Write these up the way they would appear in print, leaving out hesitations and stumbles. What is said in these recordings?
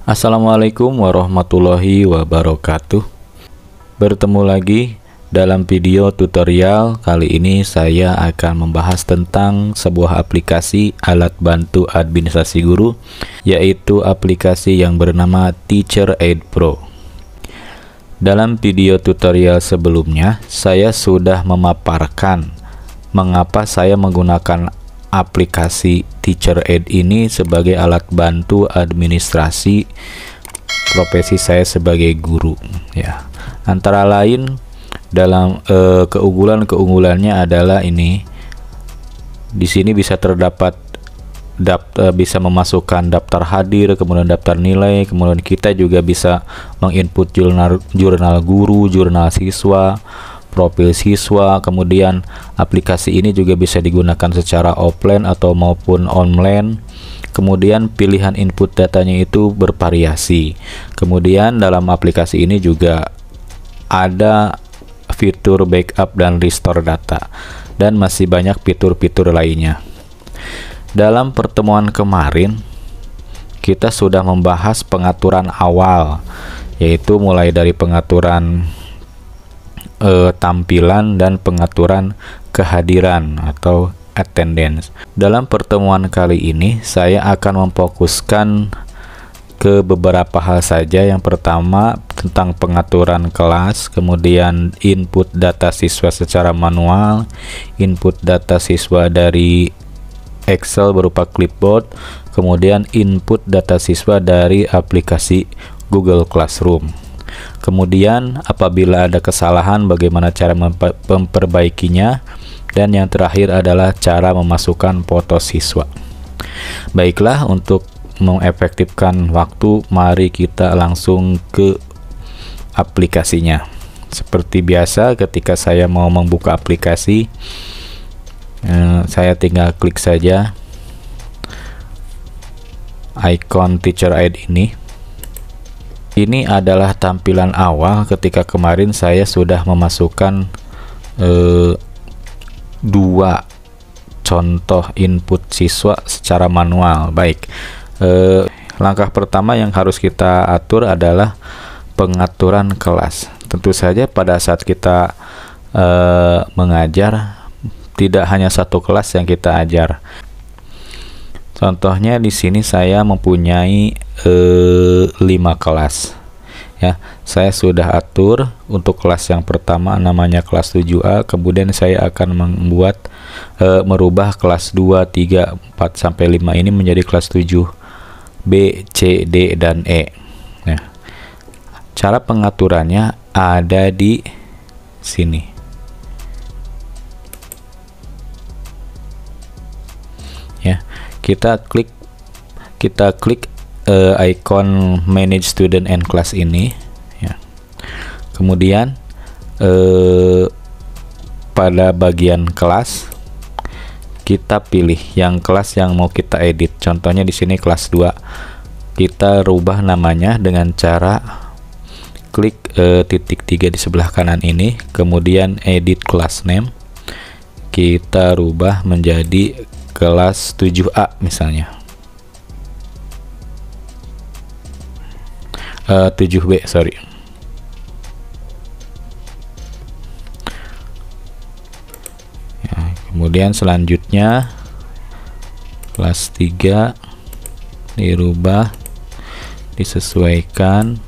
Assalamualaikum warahmatullahi wabarakatuh. Bertemu lagi dalam video tutorial. Kali ini saya akan membahas tentang sebuah aplikasi alat bantu administrasi guru, yaitu aplikasi yang bernama Teacher Aid Pro. Dalam video tutorial sebelumnya, saya sudah memaparkan mengapa saya menggunakan aplikasi Teacher Aid ini sebagai alat bantu administrasi profesi saya sebagai guru, ya. Antara lain dalam keunggulannya adalah ini. Di sini bisa terdapat bisa memasukkan daftar hadir, kemudian daftar nilai, kemudian kita juga bisa menginput jurnal guru, jurnal siswa, profil siswa. Kemudian aplikasi ini juga bisa digunakan secara offline atau maupun online. Kemudian pilihan input datanya itu bervariasi. Kemudian dalam aplikasi ini juga ada fitur backup dan restore data, dan masih banyak fitur-fitur lainnya. Dalam pertemuan kemarin kita sudah membahas pengaturan awal, yaitu mulai dari pengaturan tampilan dan pengaturan kehadiran atau attendance. Dalam pertemuan kali ini saya akan memfokuskan ke beberapa hal saja. Yang pertama tentang pengaturan kelas, kemudian input data siswa secara manual, input data siswa dari Excel berupa clipboard, kemudian input data siswa dari aplikasi Google Classroom. Kemudian apabila ada kesalahan, bagaimana cara memperbaikinya, dan yang terakhir adalah cara memasukkan foto siswa. Baiklah, untuk mengefektifkan waktu, mari kita langsung ke aplikasinya. Seperti biasa, ketika saya mau membuka aplikasi, saya tinggal klik saja icon Teacher Aid ini. Ini adalah tampilan awal ketika kemarin saya sudah memasukkan dua contoh input siswa secara manual. Baik, langkah pertama yang harus kita atur adalah pengaturan kelas. Tentu saja pada saat kita mengajar, tidak hanya satu kelas yang kita ajar. Contohnya di sini saya mempunyai 5 kelas, ya. Saya sudah atur untuk kelas yang pertama namanya kelas 7A, kemudian saya akan membuat merubah kelas 2, 3, 4 sampai 5 ini menjadi kelas 7B, C, D dan E. Nah, cara pengaturannya ada di sini. Ya, kita klik icon Manage Student and Class ini, ya. Kemudian pada bagian kelas kita pilih yang kelas yang mau kita edit. Contohnya di sini kelas 2. Kita rubah namanya dengan cara klik titik 3 di sebelah kanan ini, kemudian edit class name. Kita rubah menjadi kelas 7A misalnya, 7B, sorry. Ya, kemudian selanjutnya kelas 3 dirubah, disesuaikan.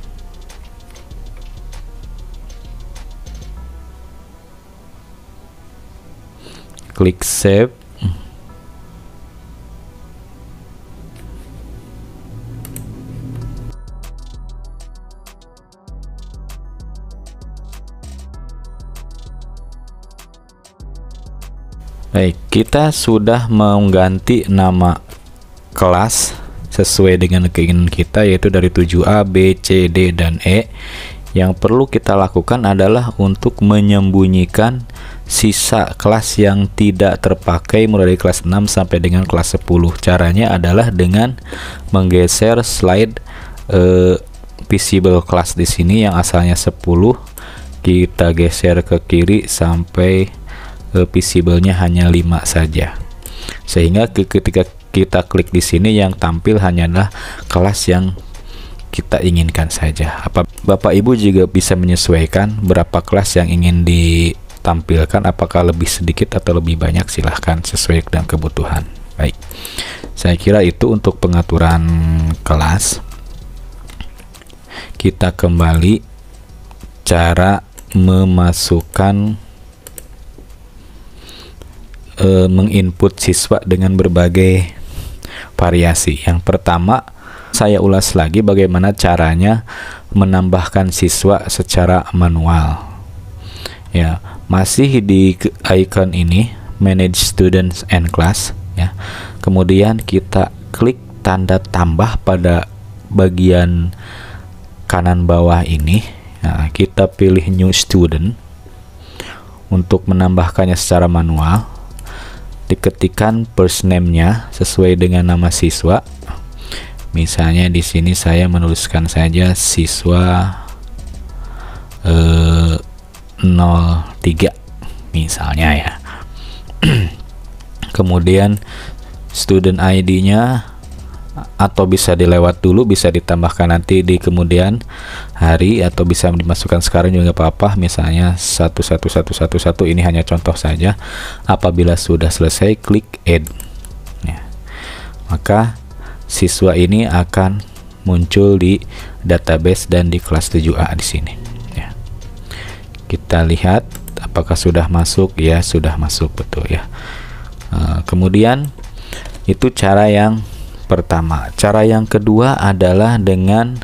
Klik save. Baik, kita sudah mengganti nama kelas sesuai dengan keinginan kita, yaitu dari 7A, B, C, D, dan E. Yang perlu kita lakukan adalah untuk menyembunyikan sisa kelas yang tidak terpakai mulai dari kelas 6 sampai dengan kelas 10. Caranya adalah dengan menggeser slide visible class di sini yang asalnya 10, kita geser ke kiri sampai visible-nya hanya 5 saja. Sehingga ketika kita klik di sini yang tampil hanyalah kelas yang kita inginkan saja. Bapak Ibu juga bisa menyesuaikan berapa kelas yang ingin ditampilkan, apakah lebih sedikit atau lebih banyak, silahkan sesuai dengan kebutuhan. Baik, saya kira itu untuk pengaturan kelas. Kita kembali cara memasukkan menginput siswa dengan berbagai variasi. Yang pertama, saya ulas lagi bagaimana caranya menambahkan siswa secara manual. Ya, masih di icon ini, Manage Students and Class. Ya, kemudian kita klik tanda tambah pada bagian kanan bawah ini. Nah, kita pilih New Student untuk menambahkannya secara manual. Diketikkan first name-nya sesuai dengan nama siswa. Misalnya di sini saya menuliskan saja siswa 03 misalnya ya. Kemudian student ID-nya, atau bisa dilewat dulu, bisa ditambahkan nanti di kemudian hari, atau bisa dimasukkan sekarang juga apa-apa. Misalnya 11111, ini hanya contoh saja. Apabila sudah selesai, klik add ya. Maka siswa ini akan muncul di database dan di kelas 7A di sini ya. Kita lihat apakah sudah masuk. Ya, sudah masuk, betul ya. Kemudian itu cara yang pertama. Cara yang kedua adalah dengan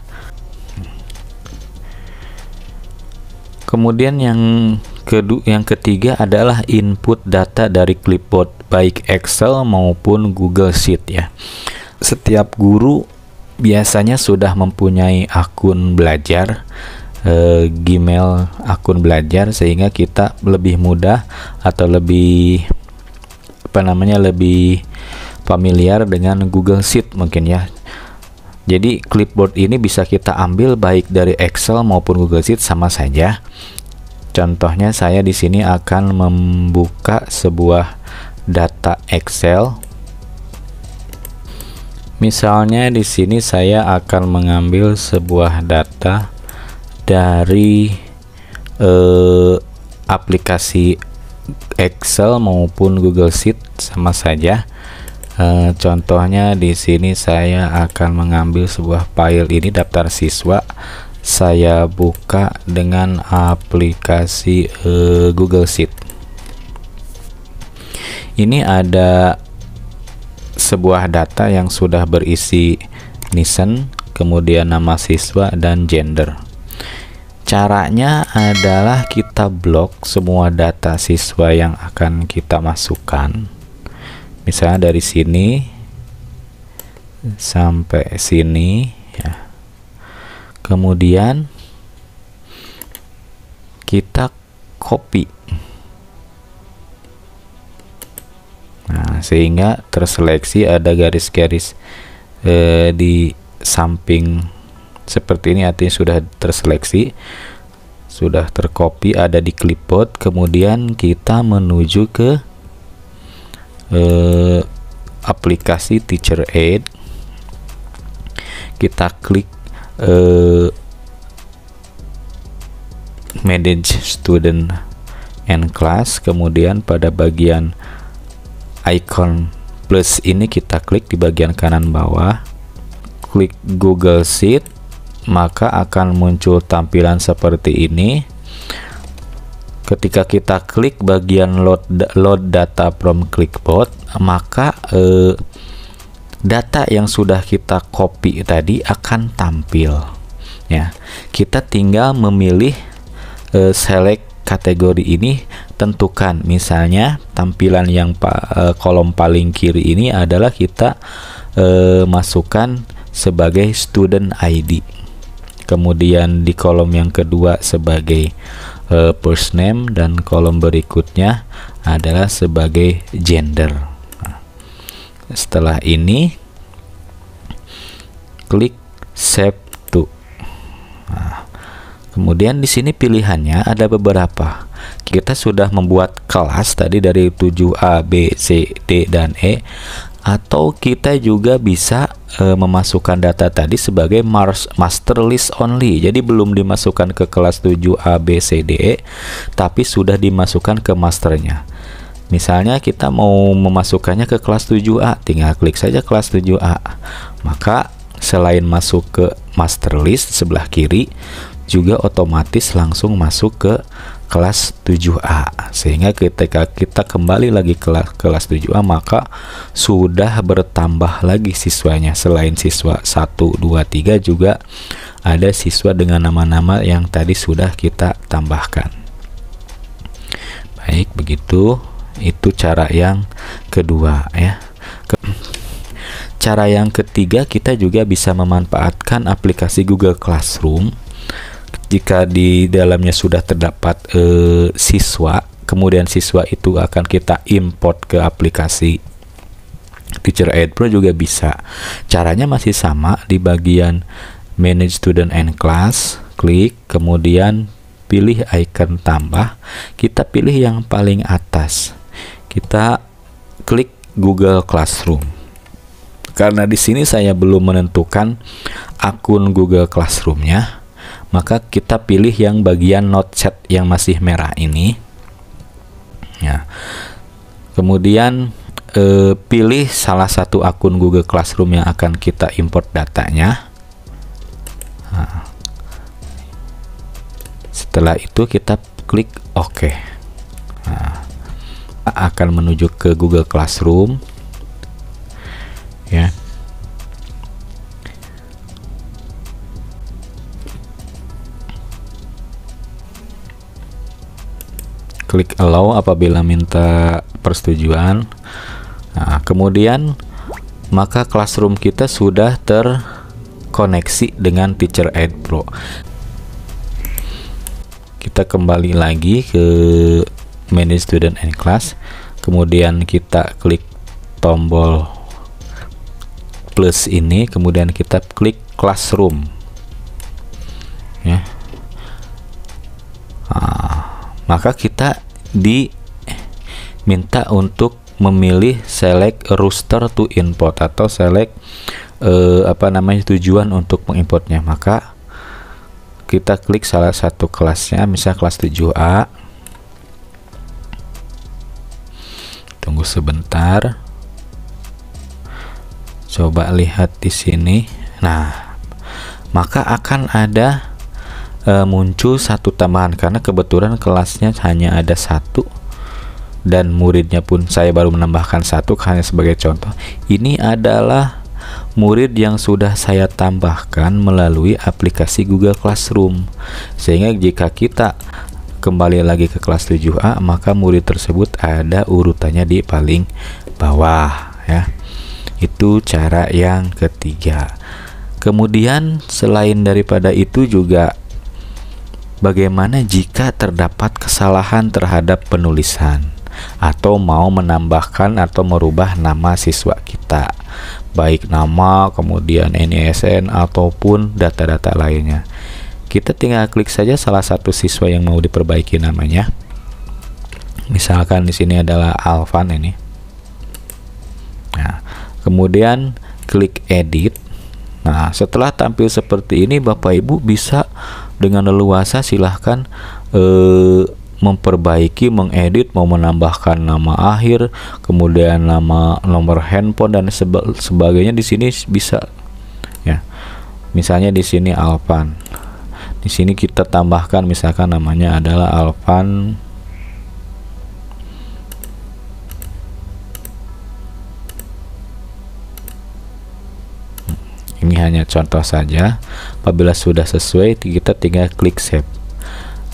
kemudian yang ketiga adalah input data dari clipboard, baik Excel maupun Google Sheet ya. Setiap guru biasanya sudah mempunyai akun belajar, Gmail akun belajar, sehingga kita lebih mudah atau lebih lebih familiar dengan Google Sheet mungkin ya. Jadi clipboard ini bisa kita ambil baik dari Excel maupun Google Sheet, sama saja. Contohnya saya di sini akan membuka sebuah data Excel. Misalnya di sini saya akan mengambil sebuah data dari aplikasi Excel maupun Google Sheet, sama saja. Contohnya di sini saya akan mengambil sebuah file ini, daftar siswa. Saya buka dengan aplikasi Google Sheet. Ini ada sebuah data yang sudah berisi nation, kemudian nama siswa dan gender. Caranya adalah kita blok semua data siswa yang akan kita masukkan. Misalnya dari sini sampai sini ya. Kemudian kita copy. Nah, sehingga terseleksi, ada garis-garis di samping seperti ini, artinya sudah terseleksi, sudah tercopy, ada di clipboard. Kemudian kita menuju ke aplikasi Teacher Aid. Kita klik Manage Student and Class, kemudian pada bagian icon plus ini kita klik di bagian kanan bawah, klik Google Sheet, maka akan muncul tampilan seperti ini. Ketika kita klik bagian load data from clipboard, maka data yang sudah kita copy tadi akan tampil ya. Kita tinggal memilih select kategori ini, tentukan misalnya tampilan yang kolom paling kiri ini adalah kita masukkan sebagai student ID, kemudian di kolom yang kedua sebagai first name, dan kolom berikutnya adalah sebagai gender. Setelah ini klik save to. Nah, kemudian di sini pilihannya ada beberapa. Kita sudah membuat kelas tadi dari 7A, B, C, D, dan E. atau kita juga bisa memasukkan data tadi sebagai master list only. Jadi belum dimasukkan ke kelas 7A B C D E, tapi sudah dimasukkan ke masternya. Misalnya kita mau memasukkannya ke kelas 7A, tinggal klik saja kelas 7A. Maka selain masuk ke master list sebelah kiri, juga otomatis langsung masuk ke kelas 7A, sehingga ketika kita kembali lagi ke kelas 7A maka sudah bertambah lagi siswanya. Selain siswa 1, 2, 3 juga ada siswa dengan nama-nama yang tadi sudah kita tambahkan. Baik, begitu. Itu cara yang kedua ya. Cara yang ketiga, kita juga bisa memanfaatkan aplikasi Google Classroom. Jika di dalamnya sudah terdapat siswa, kemudian siswa itu akan kita import ke aplikasi Teacher Aid Pro juga bisa. Caranya masih sama, di bagian Manage Student and Class, klik, kemudian pilih icon tambah, kita pilih yang paling atas, kita klik Google Classroom. Karena di sini saya belum menentukan akun Google Classroom-nya, maka kita pilih yang bagian Not Set yang masih merah ini ya. Kemudian pilih salah satu akun Google Classroom yang akan kita import datanya. Nah, setelah itu kita klik OK. Nah, akan menuju ke Google Classroom ya. Klik allow apabila minta persetujuan. Nah, kemudian maka classroom kita sudah terkoneksi dengan Teacher Aid Pro. Kita kembali lagi ke Manage Student and Class, kemudian kita klik tombol plus ini, kemudian kita klik Classroom ya. Maka kita diminta untuk memilih select roster to import atau select tujuan untuk mengimportnya. Maka kita klik salah satu kelasnya, misal kelas 7A. Tunggu sebentar. Coba lihat di sini. Nah, maka akan ada muncul satu tambahan karena kebetulan kelasnya hanya ada satu dan muridnya pun saya baru menambahkan satu hanya sebagai contoh. Ini adalah murid yang sudah saya tambahkan melalui aplikasi Google Classroom, sehingga jika kita kembali lagi ke kelas 7A maka murid tersebut ada urutannya di paling bawah ya. Itu cara yang ketiga. Kemudian selain daripada itu juga, bagaimana jika terdapat kesalahan terhadap penulisan atau mau menambahkan atau merubah nama siswa kita, baik nama, kemudian NISN ataupun data-data lainnya. Kita tinggal klik saja salah satu siswa yang mau diperbaiki namanya. Misalkan di sini adalah Alvan ini. Nah, kemudian klik edit. Nah, setelah tampil seperti ini, Bapak Ibu bisa dengan leluasa silahkan memperbaiki, mengedit, mau menambahkan nama akhir, kemudian nama, nomor handphone dan sebagainya di sini bisa ya. Misalnya di sini Alvan. Di sini kita tambahkan misalkan namanya adalah Alvan Ini hanya contoh saja. Apabila sudah sesuai, kita tinggal klik save.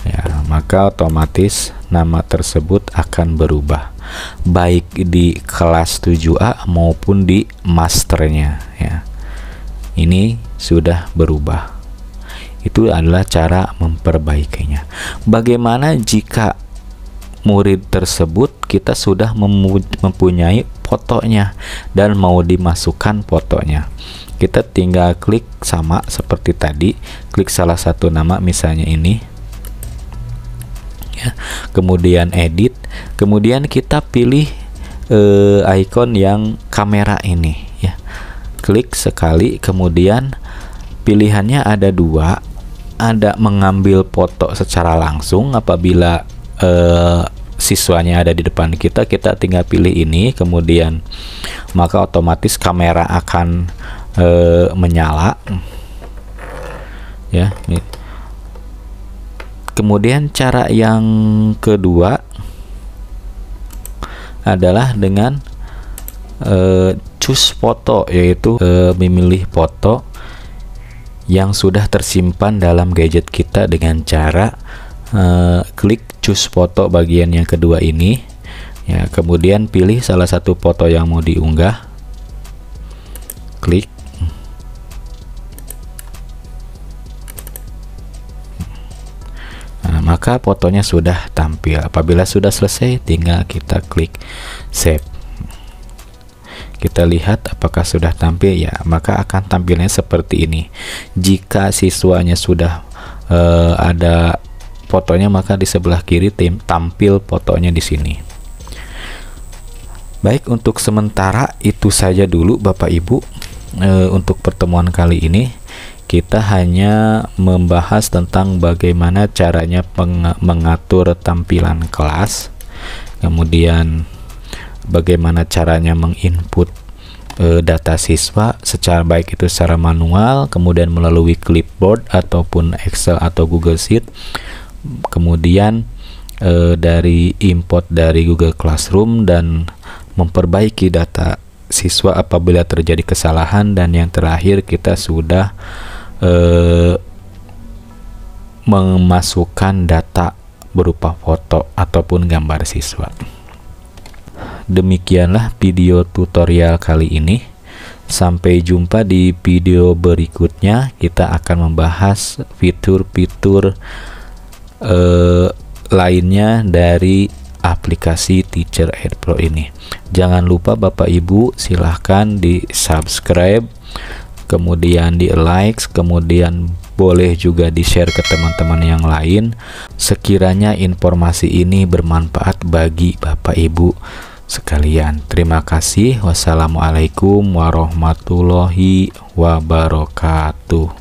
Ya, maka otomatis nama tersebut akan berubah, baik di kelas 7A maupun di masternya. Ya, ini sudah berubah. Itu adalah cara memperbaikinya. Bagaimana jika murid tersebut kita sudah mempunyai fotonya dan mau dimasukkan fotonya? Kita tinggal klik sama seperti tadi, klik salah satu nama, misalnya ini ya, kemudian edit, kemudian kita pilih icon yang kamera ini ya. Klik sekali, kemudian pilihannya ada dua, ada mengambil foto secara langsung. Apabila siswanya ada di depan kita tinggal pilih ini, kemudian maka otomatis kamera akan menyala ya. Kemudian cara yang kedua adalah dengan choose foto, yaitu memilih foto yang sudah tersimpan dalam gadget kita dengan cara klik choose foto bagian yang kedua ini ya. Kemudian pilih salah satu foto yang mau diunggah, klik. Nah, maka fotonya sudah tampil. Apabila sudah selesai, tinggal kita klik save. Kita lihat apakah sudah tampil ya, maka akan tampilnya seperti ini. Jika siswanya sudah ada fotonya, maka di sebelah kiri tampil fotonya di sini. Baik, untuk sementara itu saja dulu Bapak Ibu. Untuk pertemuan kali ini kita hanya membahas tentang bagaimana caranya mengatur tampilan kelas, kemudian bagaimana caranya menginput data siswa secara baik itu secara manual, kemudian melalui clipboard ataupun Excel atau Google Sheet, kemudian dari import dari Google Classroom dan memperbaiki data siswa apabila terjadi kesalahan, dan yang terakhir kita sudah memasukkan data berupa foto ataupun gambar siswa. Demikianlah video tutorial kali ini. Sampai jumpa di video berikutnya. Kita akan membahas fitur-fitur lainnya dari aplikasi Teacher Aid Pro ini. Jangan lupa Bapak Ibu, silahkan di subscribe, kemudian di like, kemudian boleh juga di share ke teman-teman yang lain sekiranya informasi ini bermanfaat bagi Bapak Ibu sekalian. Terima kasih. Wassalamualaikum warahmatullahi wabarakatuh.